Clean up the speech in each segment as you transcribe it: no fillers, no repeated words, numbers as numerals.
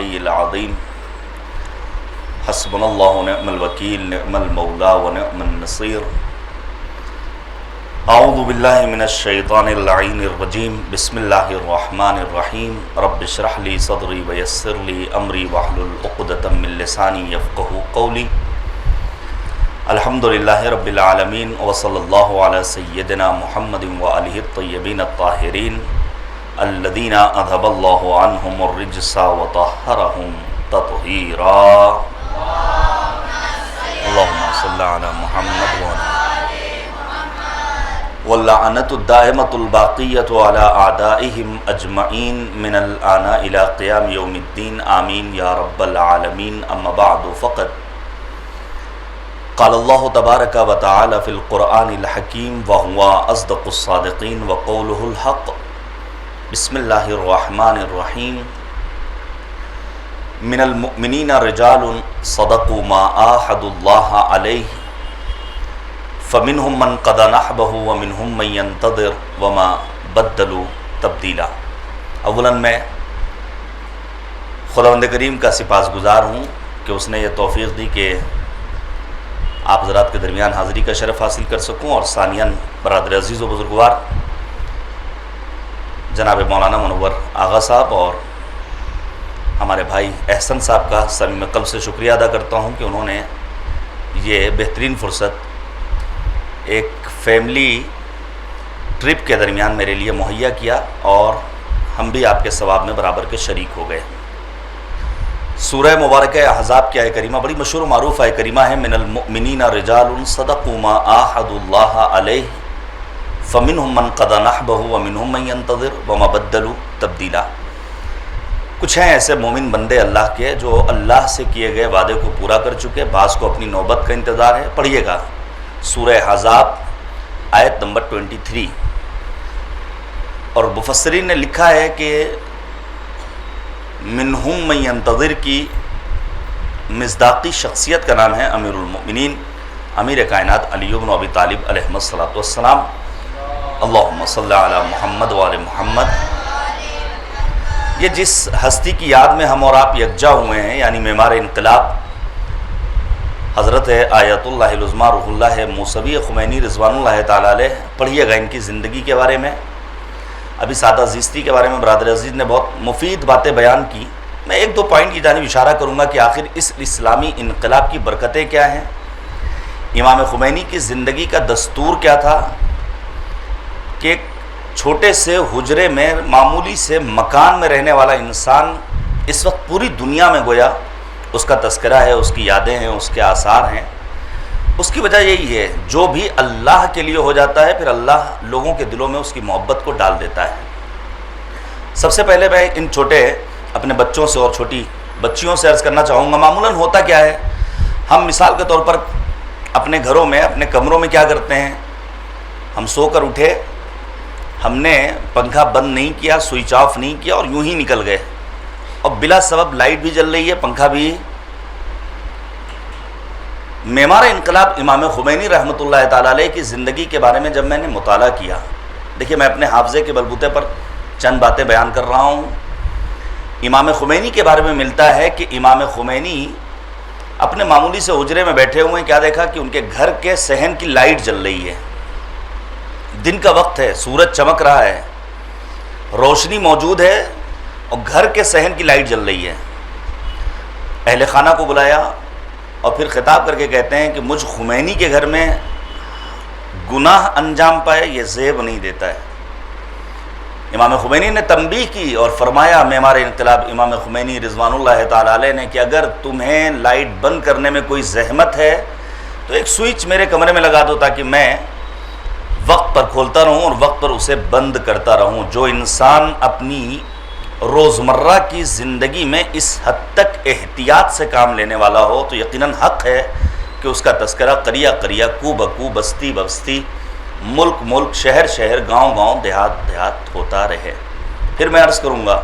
العلی العظیم حسبنا اللہ ونعم الوکیل نعم المولا ونعم النصیر اعوذ باللہ من الشیطان اللعین الرجیم بسم اللہ الرحمن الرحیم رب اشرح لی صدری ویسر لی امری واحلل عقدۃ من لسانی یفقہوا قولی الحمدللہ رب العالمین وصلی اللہ علی سیدنا محمد وآلہ الطیبین الطاہرین الذین اذھب اللہ عنہم الرجس وطہرہم تطہیرا اللہم صلی علی محمد واللعنۃ الدائمۃ الباقیۃ علی اعدائہم اجمعین من الآن الی قیام یوم الدین آمین یا رب العالمین اما بعد فقط قال اللہ تبارک و تعالی فی القرآن الحکیم وہو اصدق الصادقین وقولہ الحق بسم اللہ الرحمن الرحیم من المؤمنین رجال صدقوا ما عاہدوا اللہ علیہ فمنہم من قضى نحبہ ومنہم من ينتظر وما بدلوا تبدیلا۔ اولا میں خداوند کریم کا سپاسگزار ہوں کہ اس نے یہ توفیق دی کہ آپ حضرات کے درمیان حاضری کا شرف حاصل کر سکوں، اور ثانیاً برادر عزیز و بزرگوار جناب مولانا منور آغا صاحب اور ہمارے بھائی احسن صاحب کا صمیم قلب سے شکریہ ادا کرتا ہوں کہ انہوں نے یہ بہترین فرصت ایک فیملی ٹرپ کے درمیان میرے لیے مہیا کیا، اور ہم بھی آپ کے ثواب میں برابر کے شریک ہو گئے۔ سورہ مبارکہ احزاب کی آیہ کریمہ بڑی مشہور و معروف آیہ کریمہ ہے، من المؤمنین رجال صدقوا ما عاہدوا اللہ علیہ فمنہم من قضى نحبہ ومنہم من ينتظر وما بدلوا تبدیلا۔ کچھ ہیں ایسے مومن بندے اللہ کے جو اللہ سے کیے گئے وعدے کو پورا کر چکے، بعض کو اپنی نوبت کا انتظار ہے۔ پڑھیے گا سورہ احزاب آیت نمبر 23، اور مفسرین نے لکھا ہے کہ منہم من ینتظر کی مصداقی شخصیت کا نام ہے امیر المؤمنین امیر کائنات علی بن ابی طالب علیہ الصلوۃ والسلام۔ اللہم صلی علی محمد وآل محمد۔ یہ جس ہستی کی یاد میں ہم اور آپ یکجا ہوئے ہیں، یعنی معمار انقلاب حضرت آیت اللہ العظمیٰ روح اللہ موسوی خمینی رضوان اللہ تعالیٰ علیہ، پڑھیے گا ان کی زندگی کے بارے میں۔ ابھی سادہ زیستی کے بارے میں برادر عزیز نے بہت مفید باتیں بیان کی، میں ایک دو پوائنٹ کی جانب اشارہ کروں گا کہ آخر اس اسلامی انقلاب کی برکتیں کیا ہیں، امام خمینی کی زندگی کا دستور کیا تھا کہ ایک چھوٹے سے حجرے میں معمولی سے مکان میں رہنے والا انسان اس وقت پوری دنیا میں گویا اس کا تذکرہ ہے، اس کی یادیں ہیں، اس کے آثار ہیں۔ اس کی وجہ یہی ہے، جو بھی اللہ کے لیے ہو جاتا ہے پھر اللہ لوگوں کے دلوں میں اس کی محبت کو ڈال دیتا ہے۔ سب سے پہلے میں ان چھوٹے اپنے بچوں سے اور چھوٹی بچیوں سے عرض کرنا چاہوں گا، معمولاً ہوتا کیا ہے، ہم مثال کے طور پر اپنے گھروں میں اپنے کمروں میں کیا کرتے ہیں، ہم سو کر اٹھے، ہم نے پنکھا بند نہیں کیا، سوئچ آف نہیں کیا، اور یوں ہی نکل گئے، اور بلا سبب لائٹ بھی جل رہی ہے، پنکھا بھی۔ معمار انقلاب امام خمینی رحمۃ اللہ تعالیٰ علیہ کی زندگی کے بارے میں جب میں نے مطالعہ کیا، دیکھیے میں اپنے حافظے کے بلبوتے پر چند باتیں بیان کر رہا ہوں۔ امام خمینی کے بارے میں ملتا ہے کہ امام خمینی اپنے معمولی سے حجرے میں بیٹھے ہوئے ہیں، کیا دیکھا کہ ان کے گھر کے صحن کی لائٹ جل رہی ہے، دن کا وقت ہے، سورج چمک رہا ہے، روشنی موجود ہے، اور گھر کے صحن کی لائٹ جل رہی ہے۔ اہل خانہ کو بلایا اور پھر خطاب کر کے کہتے ہیں کہ مجھ خمینی کے گھر میں گناہ انجام پائے یہ زیب نہیں دیتا ہے۔ امام خمینی نے تنبیہ کی اور فرمایا معمار انقلاب امام خمینی رضوان اللہ تعالیٰ علیہ نے کہ اگر تمہیں لائٹ بند کرنے میں کوئی زحمت ہے تو ایک سوئچ میرے کمرے میں لگا دو تاکہ میں وقت پر کھولتا رہوں اور وقت پر اسے بند کرتا رہوں۔ جو انسان اپنی روزمرہ کی زندگی میں اس حد تک احتیاط سے کام لینے والا ہو تو یقیناً حق ہے کہ اس کا تذکرہ قریہ قریہ، کو بکو، بستی بستی، ملک ملک، شہر شہر، گاؤں گاؤں، دیہات دیہات ہوتا رہے۔ پھر میں عرض کروں گا،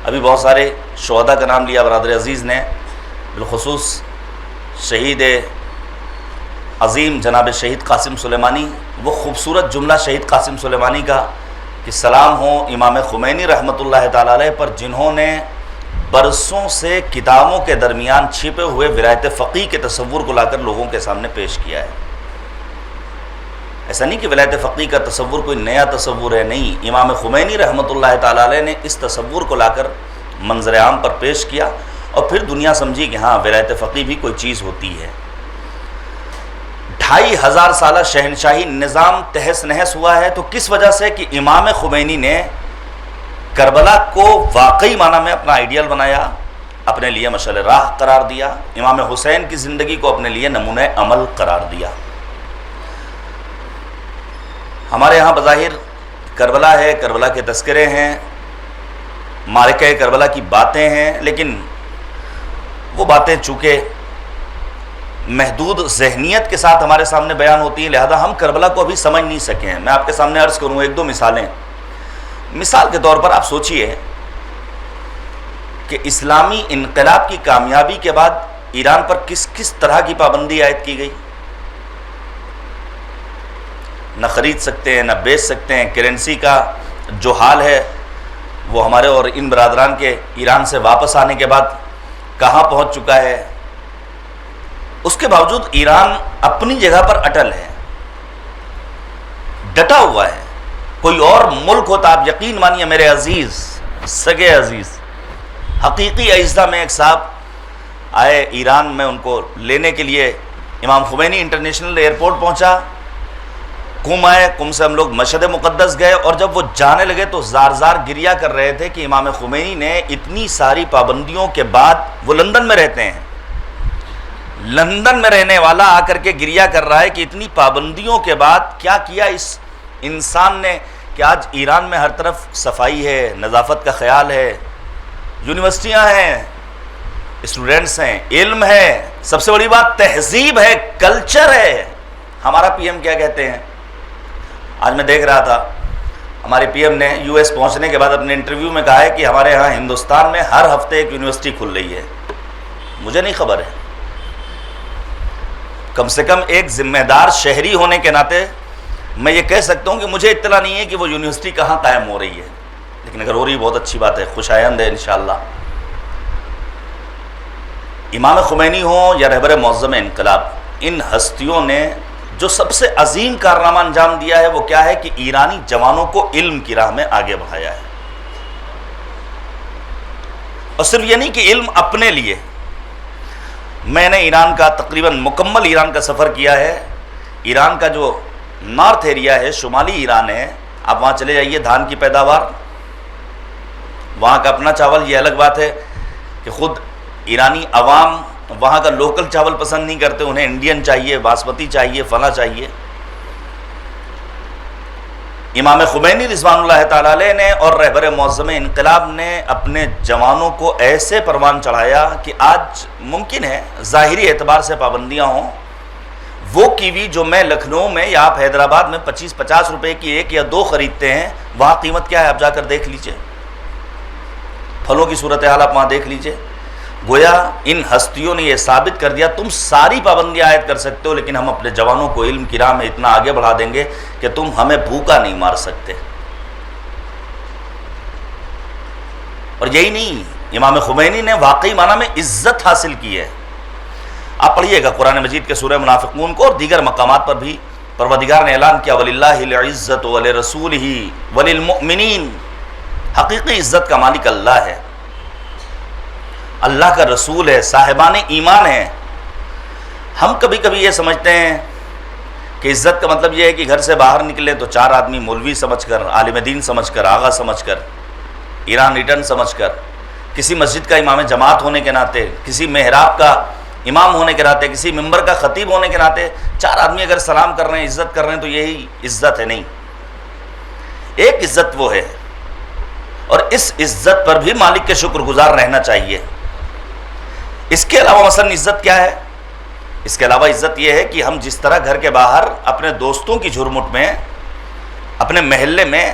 ابھی بہت سارے شہداء کا نام لیا برادر عزیز نے، بالخصوص شہید عظیم جناب شہید قاسم سلیمانی، وہ خوبصورت جملہ شہید قاسم سلیمانی کا کہ سلام ہو امام خمینی رحمۃ اللہ تعالیٰ علیہ پر، جنہوں نے برسوں سے کتابوں کے درمیان چھپے ہوئے ولایت فقیہ کے تصور کو لا کر لوگوں کے سامنے پیش کیا ہے۔ ایسا نہیں کہ ولایت فقیہ کا تصور کوئی نیا تصور ہے، نہیں، امام خمینی رحمۃ اللہ تعالی علیہ نے اس تصور کو لا کر منظر عام پر پیش کیا، اور پھر دنیا سمجھی کہ ہاں ولایت فقیہ بھی کوئی چیز ہوتی ہے۔ 2500 سالہ شہنشاہی نظام تہس نہس ہوا ہے تو کس وجہ سے؟ کہ امام خمینی نے کربلا کو واقعی معنی میں اپنا آئیڈیل بنایا، اپنے لیے مشعل راہ قرار دیا، امام حسین کی زندگی کو اپنے لیے نمونہ عمل قرار دیا۔ ہمارے ہاں بظاہر کربلا ہے، کربلا کے تذکرے ہیں، معرکہ کربلا کی باتیں ہیں، لیکن وہ باتیں چونکہ محدود ذہنیت کے ساتھ ہمارے سامنے بیان ہوتی ہیں، لہذا ہم کربلا کو ابھی سمجھ نہیں سکے ہیں۔ میں آپ کے سامنے عرض کروں ایک دو مثالیں۔ مثال کے طور پر آپ سوچئے کہ اسلامی انقلاب کی کامیابی کے بعد ایران پر کس کس طرح کی پابندی عائد کی گئی؟ نہ خرید سکتے ہیں، نہ بیچ سکتے ہیں، کرنسی کا جو حال ہے وہ ہمارے اور ان برادران کے ایران سے واپس آنے کے بعد کہاں پہنچ چکا ہے۔ اس کے باوجود ایران اپنی جگہ پر اٹل ہے، ڈٹا ہوا ہے۔ کوئی اور ملک ہوتا، آپ یقین مانیے میرے عزیز، سگے عزیز، حقیقی اعزہ میں ایک صاحب آئے ایران میں، ان کو لینے کے لیے امام خمینی انٹرنیشنل ایئرپورٹ پہنچا، قم آئے، قم سے ہم لوگ مشہد مقدس گئے، اور جب وہ جانے لگے تو زار زار گریہ کر رہے تھے کہ امام خمینی نے اتنی ساری پابندیوں کے بعد، وہ لندن میں رہتے ہیں، لندن میں رہنے والا آ کر کے گریہ کر رہا ہے کہ اتنی پابندیوں کے بعد کیا کیا اس انسان نے کہ آج ایران میں ہر طرف صفائی ہے، نظافت کا خیال ہے، یونیورسٹیاں ہیں، اسٹوڈنٹس ہیں، علم ہے، سب سے بڑی بات تہذیب ہے، کلچر ہے۔ ہمارا پی ایم کیا کہتے ہیں؟ آج میں دیکھ رہا تھا ہمارے پی ایم نے یو ایس پہنچنے کے بعد اپنے انٹرویو میں کہا ہے کہ ہمارے ہاں ہندوستان میں ہر ہفتے ایک یونیورسٹی کھل رہی ہے۔ مجھے نہیں خبر ہے، کم سے کم ایک ذمہ دار شہری ہونے کے ناطے میں یہ کہہ سکتا ہوں کہ مجھے اطلاع نہیں ہے کہ وہ یونیورسٹی کہاں قائم ہو رہی ہے، لیکن اگر ہو رہی ہے بہت اچھی بات ہے، خوش آئند ہے انشاءاللہ۔ امام خمینی ہوں یا رہبر معظم انقلاب، ان ہستیوں نے جو سب سے عظیم کارنامہ انجام دیا ہے وہ کیا ہے کہ ایرانی جوانوں کو علم کی راہ میں آگے بڑھایا ہے۔ اور صرف یہ نہیں کہ علم اپنے لیے، میں نے ایران کا تقریباً مکمل ایران کا سفر کیا ہے۔ ایران کا جو نارتھ ایریا ہے، شمالی ایران ہے، آپ وہاں چلے جائیے، دھان کی پیداوار، وہاں کا اپنا چاول، یہ الگ بات ہے کہ خود ایرانی عوام وہاں کا لوکل چاول پسند نہیں کرتے، انہیں انڈین چاہیے، باسمتی چاہیے، فلاں چاہیے۔ امام خمینی رضوان اللہ تعالیٰ علیہ نے اور رہبر معظم انقلاب نے اپنے جوانوں کو ایسے پروان چڑھایا کہ آج ممکن ہے ظاہری اعتبار سے پابندیاں ہوں، وہ کیوی جو میں لکھنؤ میں یا آپ حیدرآباد میں 25-50 روپے کی ایک یا دو خریدتے ہیں، وہاں قیمت کیا ہے آپ جا کر دیکھ لیجئے۔ پھلوں کی صورتحال آپ وہاں دیکھ لیجئے۔ گویا ان ہستیوں نے یہ ثابت کر دیا تم ساری پابندیاں عائد کر سکتے ہو، لیکن ہم اپنے جوانوں کو علم کی راہ میں اتنا آگے بڑھا دیں گے کہ تم ہمیں بھوکا نہیں مار سکتے۔ اور یہی نہیں، امام خمینی نے واقعی معنی میں عزت حاصل کی ہے۔ آپ پڑھیے گا قرآن مجید کے سورہ منافقون کو، اور دیگر مقامات پر بھی پروردگار نے اعلان کیا وَلِلَّهِ الْعِزَّةُ وَلِرَسُولِهِ وَلِلْمُؤْمِنِينَ، حقیقی عزت کا مالک اللہ ہے، اللہ کا رسول ہے، صاحبان ایمان ہے۔ ہم کبھی کبھی یہ سمجھتے ہیں کہ عزت کا مطلب یہ ہے کہ گھر سے باہر نکلے تو چار آدمی مولوی سمجھ کر، عالم دین سمجھ کر، آغا سمجھ کر، ایران ریٹرن سمجھ کر، کسی مسجد کا امام جماعت ہونے کے ناطے، کسی محراب کا امام ہونے کے ناطے، کسی ممبر کا خطیب ہونے کے ناطے چار آدمی اگر سلام کر رہے ہیں، عزت کر رہے ہیں تو یہی عزت ہے؟ نہیں، ایک عزت وہ ہے، اور اس عزت پر بھی مالک کے شکر گزار رہنا چاہیے۔ اس کے علاوہ مثلا عزت کیا ہے؟ اس کے علاوہ عزت یہ ہے کہ ہم جس طرح گھر کے باہر اپنے دوستوں کی جھرمٹ میں، اپنے محلے میں،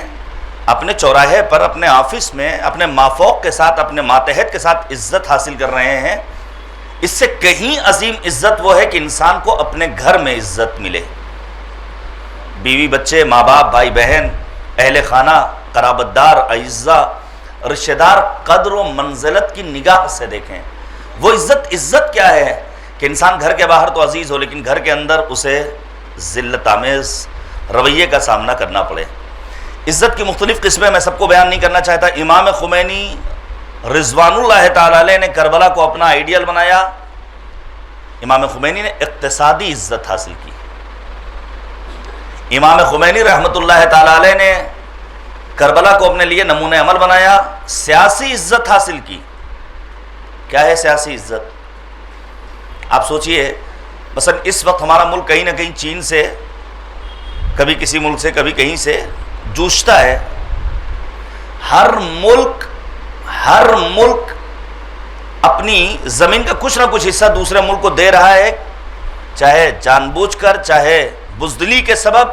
اپنے چوراہے پر، اپنے آفس میں، اپنے مافوق کے ساتھ، اپنے ماتحت کے ساتھ عزت حاصل کر رہے ہیں، اس سے کہیں عظیم عزت وہ ہے کہ انسان کو اپنے گھر میں عزت ملے۔ بیوی بچے، ماں باپ، بھائی بہن، اہل خانہ، قرابت دار، اعزاء، رشتہ دار قدر و منزلت کی نگاہ سے دیکھیں. وہ عزت کیا ہے کہ انسان گھر کے باہر تو عزیز ہو لیکن گھر کے اندر اسے ذلت آمیز رویے کا سامنا کرنا پڑے. عزت کی مختلف قسمیں میں سب کو بیان نہیں کرنا چاہتا. امام خمینی رضوان اللہ تعالی علیہ نے کربلا کو اپنا آئیڈیل بنایا. امام خمینی نے اقتصادی عزت حاصل کی. امام خمینی رحمۃ اللہ تعالی علیہ نے کربلا کو اپنے لیے نمونہ عمل بنایا. سیاسی عزت حاصل کی. کیا ہے سیاسی عزت؟ آپ سوچئے مثلا اس وقت ہمارا ملک کہیں نہ کہیں چین سے، کبھی کسی ملک سے، کبھی کہیں سے جوجتا ہے. ہر ملک اپنی زمین کا کچھ نہ کچھ حصہ دوسرے ملک کو دے رہا ہے، چاہے جان بوجھ کر، چاہے بزدلی کے سبب،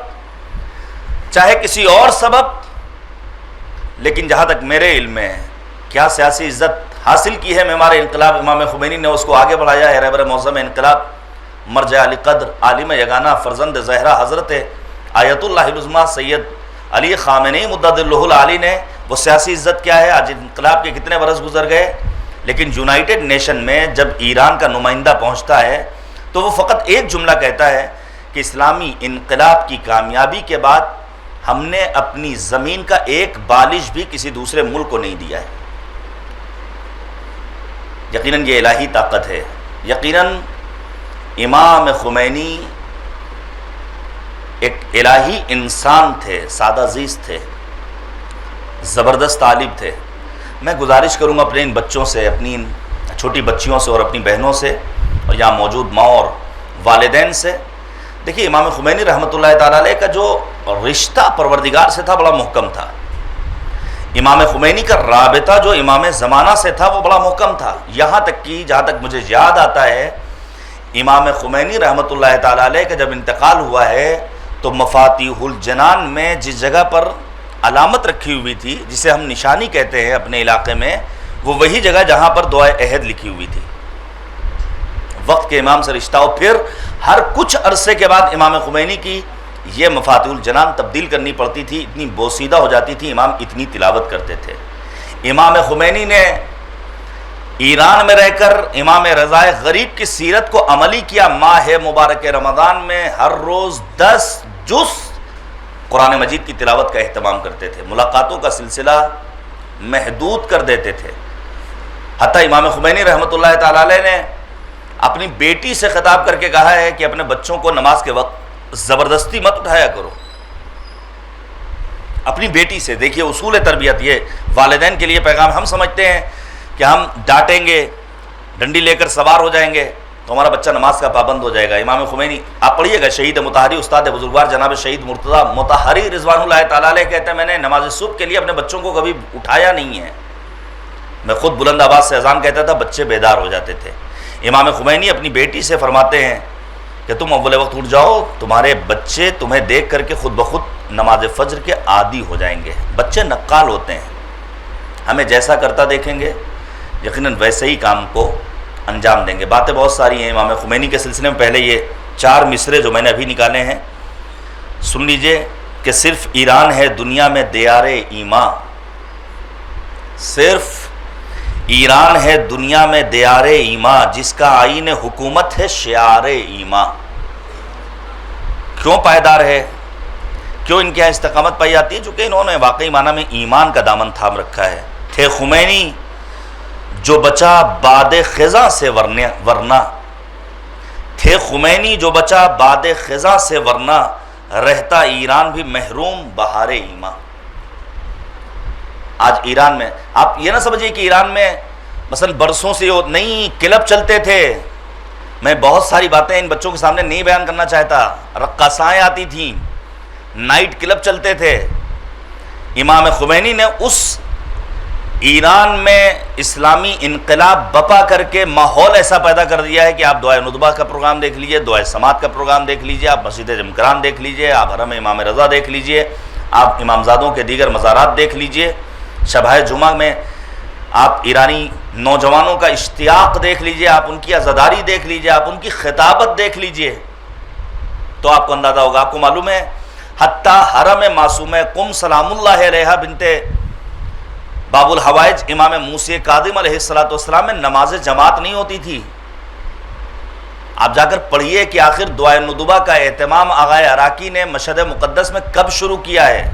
چاہے کسی اور سبب. لیکن جہاں تک میرے علم میں کیا سیاسی عزت حاصل کی ہے معمار انقلاب امام خمینی نے، اس کو آگے بڑھایا ہے. رہبر معظم انقلاب، مرجع علی قدر، عالم یگانہ، فرزند زہرا حضرت آیت اللہ العظمیٰ سید علی خامنئی مدد اللہ العالی نے وہ سیاسی عزت کیا ہے. آج انقلاب کے کتنے برس گزر گئے، لیکن یونائٹڈ نیشن میں جب ایران کا نمائندہ پہنچتا ہے تو وہ فقط ایک جملہ کہتا ہے کہ اسلامی انقلاب کی کامیابی کے بعد ہم نے اپنی زمین کا ایک بالش بھی کسی دوسرے ملک کو نہیں دیا ہے. یقیناً یہ الہی طاقت ہے. یقیناً امام خمینی ایک الہی انسان تھے، سادہ زیست تھے، زبردست عالم تھے. میں گزارش کروں گا اپنے ان بچوں سے، اپنی ان چھوٹی بچیوں سے اور اپنی بہنوں سے اور یہاں موجود ماں اور والدین سے. دیکھیے امام خمینی رحمۃ اللہ تعالی علیہ کا جو رشتہ پروردگار سے تھا بڑا محکم تھا. امام خمینی کا رابطہ جو امام زمانہ سے تھا وہ بڑا محکم تھا. یہاں تک کہ جہاں تک مجھے یاد آتا ہے امام خمینی رحمۃ اللہ تعالی علیہ کا جب انتقال ہوا ہے تو مفاتیح الجنان میں جس جگہ پر علامت رکھی ہوئی تھی، جسے ہم نشانی کہتے ہیں اپنے علاقے میں، وہ وہی جگہ جہاں پر دعائے عہد لکھی ہوئی تھی. وقت کے امام سے رشتہ. اور پھر ہر کچھ عرصے کے بعد امام خمینی کی یہ مفاتیح الجنان تبدیل کرنی پڑتی تھی، اتنی بوسیدہ ہو جاتی تھی. امام اتنی تلاوت کرتے تھے. امام خمینی نے ایران میں رہ کر امام رضا غریب کی سیرت کو عملی کیا. ماہ مبارک رمضان میں ہر روز 10 جز قرآن مجید کی تلاوت کا اہتمام کرتے تھے. ملاقاتوں کا سلسلہ محدود کر دیتے تھے. حتیٰ امام خمینی رحمۃ اللہ تعالی علیہ نے اپنی بیٹی سے خطاب کر کے کہا ہے کہ اپنے بچوں کو نماز کے وقت زبردستی مت اٹھایا کرو. اپنی بیٹی سے. دیکھیے اصول تربیت یہ والدین کے لیے پیغام. ہم سمجھتے ہیں کہ ہم ڈانٹیں گے، ڈنڈی لے کر سوار ہو جائیں گے تو ہمارا بچہ نماز کا پابند ہو جائے گا. امام خمینی آپ پڑھیے گا، شہید مطہری استاد بزرگوار جناب شہید مرتضیٰ مطہری رضوان اللہ تعالی علیہ کہتے ہیں میں نے نماز صبح کے لیے اپنے بچوں کو کبھی اٹھایا نہیں ہے. میں خود بلند آواز سے اذان کہتا تھا، بچے بیدار ہو جاتے تھے. امام خمینی اپنی بیٹی سے فرماتے ہیں کہ تم اول وقت اٹھ جاؤ، تمہارے بچے تمہیں دیکھ کر کے خود بخود نماز فجر کے عادی ہو جائیں گے. بچے نقال ہوتے ہیں، ہمیں جیسا کرتا دیکھیں گے یقیناً ویسے ہی کام کو انجام دیں گے. باتیں بہت ساری ہیں امام خمینی کے سلسلے میں. پہلے یہ 4 مصرے جو میں نے ابھی نکالے ہیں سن لیجئے کہ صرف ایران ہے دنیا میں دیار ایمان، صرف ایران ہے دنیا میں دیار ایمان، جس کا آئین حکومت ہے شعار ایمان. کیوں پائیدار ہے، کیوں ان کے یہاں استقامت پائی جاتی ہے؟ چونکہ انہوں نے واقعی معنی میں ایمان کا دامن تھام رکھا ہے. تھے خمینی جو بچا باد خزاں سے ورنہ، تھے خمینی جو بچا باد خزاں سے ورنہ، رہتا ایران بھی محروم بہار ایمان. آج ایران میں آپ یہ نہ سمجھیے کہ ایران میں مثلا برسوں سے نہیں کلب چلتے تھے. میں بہت ساری باتیں ان بچوں کے سامنے نہیں بیان کرنا چاہتا. رقاصائیں آتی تھیں، نائٹ کلب چلتے تھے. امام خمینی نے اس ایران میں اسلامی انقلاب بپا کر کے ماحول ایسا پیدا کر دیا ہے کہ آپ دعائے ندبہ کا پروگرام دیکھ لیجئے، دعائے سماعت کا پروگرام دیکھ لیجئے، آپ مسجد جمکران دیکھ لیجئے، آپ حرم امام رضا دیکھ لیجئے، آپ امامزادوں کے دیگر مزارات دیکھ لیجئے، شبہ جمعہ میں آپ ایرانی نوجوانوں کا اشتیاق دیکھ لیجئے، آپ ان کی عزاداری دیکھ لیجئے، آپ ان کی خطابت دیکھ لیجئے تو آپ کو اندازہ ہوگا. آپ کو معلوم ہے حتیٰ حرم معصومہ قم سلام اللہ علیہا بنت باب الحوائج امام موسی کاظم علیہ السلام میں نماز جماعت نہیں ہوتی تھی. آپ جا کر پڑھیے کہ آخر دعائے ندبہ کا اہتمام آغائے عراقی نے مشہد مقدس میں کب شروع کیا ہے.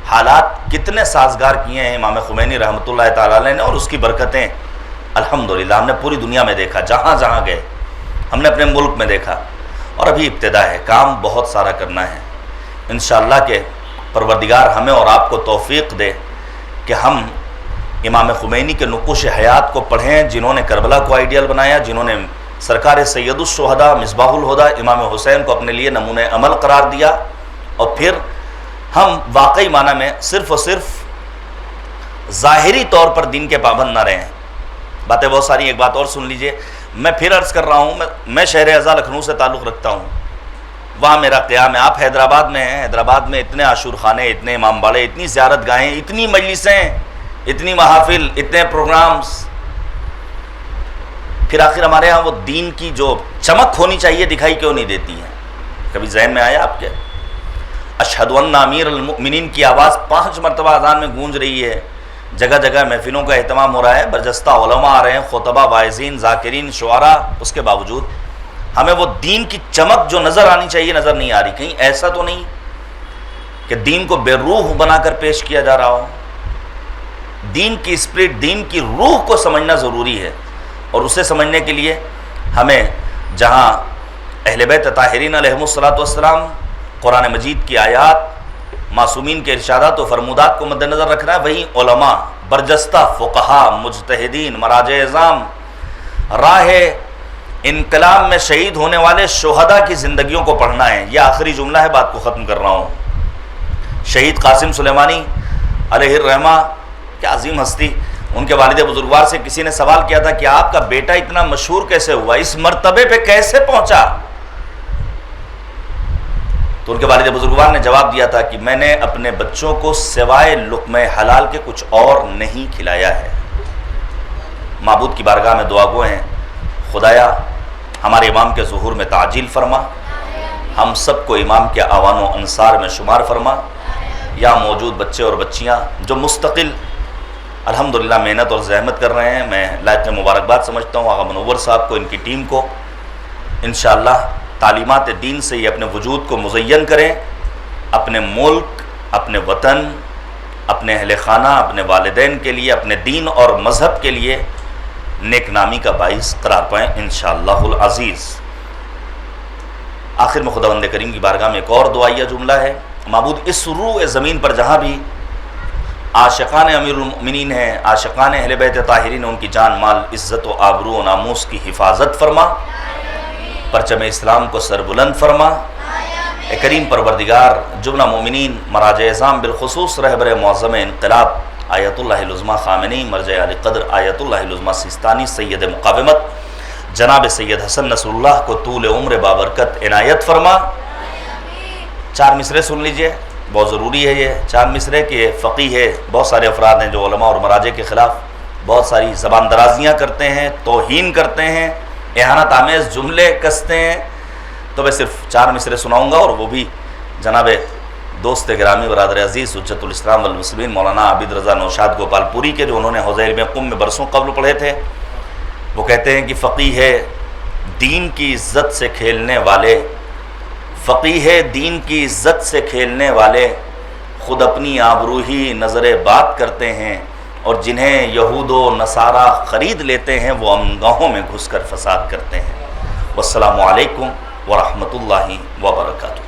حالات کتنے سازگار کیے ہیں امام خمینی رحمۃ اللہ تعالی علیہ نے، اور اس کی برکتیں الحمدللہ ہم نے پوری دنیا میں دیکھا، جہاں جہاں گئے ہم نے اپنے ملک میں دیکھا. اور ابھی ابتدا ہے، کام بہت سارا کرنا ہے. انشاءاللہ کہ پروردگار ہمیں اور آپ کو توفیق دے کہ ہم امام خمینی کے نقوش حیات کو پڑھیں، جنہوں نے کربلا کو آئیڈیل بنایا، جنہوں نے سرکار سید الشہداء مصباح الہدی امام حسین کو اپنے لیے نمونہ عمل قرار دیا، اور پھر ہم واقعی معنی میں صرف اور صرف ظاہری طور پر دین کے پابند نہ رہیں. باتیں بہت ساری، ایک بات اور سن لیجئے. میں پھر عرض کر رہا ہوں، میں شہر اعزا لکھنؤ سے تعلق رکھتا ہوں، وہاں میرا قیام ہے. آپ حیدرآباد میں ہیں، حیدرآباد میں اتنے عاشور خانے، اتنے امام باڑے، اتنی زیارت گاہیں، اتنی مجلسیں، اتنی محافل، اتنے پروگرامز. پھر آخر ہمارے ہاں وہ دین کی جو چمک ہونی چاہیے دکھائی کیوں نہیں دیتی ہیں؟ کبھی ذہن میں آیا آپ کے؟ اشہد ان امیر المؤمنین کی آواز 5 مرتبہ اذان میں گونج رہی ہے، جگہ جگہ محفلوں کا اہتمام ہو رہا ہے، برجستہ علماء آ رہے ہیں، خطبہ، واعظین، ذاکرین، شعراء. اس کے باوجود ہمیں وہ دین کی چمک جو نظر آنی چاہیے نظر نہیں آ رہی. کہیں ایسا تو نہیں کہ دین کو بے روح بنا کر پیش کیا جا رہا ہو؟ دین کی اسپرٹ، دین کی روح کو سمجھنا ضروری ہے، اور اسے سمجھنے کے لیے ہمیں جہاں اہل بیت طاہرین علیہم السلام، قرآن مجید کی آیات، معصومین کے ارشادات و فرمودات کو مد نظر رکھنا ہے، وہیں علماء، برجستہ فقہا، مجتہدین، مراجع اعظام، راہ انقلاب میں شہید ہونے والے شہداء کی زندگیوں کو پڑھنا ہے. یہ آخری جملہ ہے، بات کو ختم کر رہا ہوں. شہید قاسم سلیمانی علیہ الرحمہ، کیا عظیم ہستی. ان کے والد بزرگوار سے کسی نے سوال کیا تھا کہ آپ کا بیٹا اتنا مشہور کیسے ہوا، اس مرتبے پہ کیسے پہنچا؟ تو ان کے والد بزرگوار نے جواب دیا تھا کہ میں نے اپنے بچوں کو سوائے لقمہ حلال کے کچھ اور نہیں کھلایا ہے. معبود کی بارگاہ میں دعا گو ہیں، خدایا ہمارے امام کے ظہور میں تعجیل فرما، ہم سب کو امام کے اعوان و انصار میں شمار فرما. یا موجود بچے اور بچیاں جو مستقل الحمدللہ محنت اور زحمت کر رہے ہیں، میں لائق مبارکباد سمجھتا ہوں آغا منور صاحب کو، ان کی ٹیم کو. انشاءاللہ تعلیمات دین سے یہ اپنے وجود کو مزین کریں، اپنے ملک، اپنے وطن، اپنے اہل خانہ، اپنے والدین کے لیے، اپنے دین اور مذہب کے لیے نیک نامی کا باعث قرار پائیں انشاءاللہ العزیز. آخر میں خداوند کریم کی بارگاہ میں ایک اور دعائیہ جملہ ہے. معبود اس روح زمین پر جہاں بھی عاشقان امیر المؤمنین ہیں، عاشقان اہل بیت طاہرین، ان کی جان، مال، عزت و آبرو و ناموس کی حفاظت فرما، پرچم اسلام کو سربلند فرما. اے کریم پروردگار، جملہ مومنین، مراجع اعظام، بالخصوص رہبر معظم انقلاب آیت اللہ العظمیٰ خامنی، مرجع علی قدر آیت اللہ العظمیٰ سیستانی، سید مقاومت جناب سید حسن نصر اللہ کو طول عمر بابرکت عنایت فرما. 4 مصرے سن لیجئے، بہت ضروری ہے یہ 4 مصرے کہ فقیہ ہے. بہت سارے افراد ہیں جو علماء اور مراجع کے خلاف بہت ساری زبان درازیاں کرتے ہیں، توہین کرتے ہیں، اہانت آمیز جملے کستے ہیں. تو میں صرف 4 مصرے سناؤں گا، اور وہ بھی جناب دوست گرامی برادر عزیز حجت الاسلام والمسلمین مولانا عابد رضا نوشاد گوپال پوری کے، جو انہوں نے حوض علم قم میں برسوں قبل پڑھے تھے. وہ کہتے ہیں کہ فقیہ ہے دین کی عزت سے کھیلنے والے، فقیہ ہے دین کی عزت سے کھیلنے والے، خود اپنی آبرو ہی نظر بات کرتے ہیں، اور جنہیں یہود و نصارہ خرید لیتے ہیں وہ امگاہوں میں گھس کر فساد کرتے ہیں. والسلام علیکم ورحمۃ اللہ وبرکاتہ.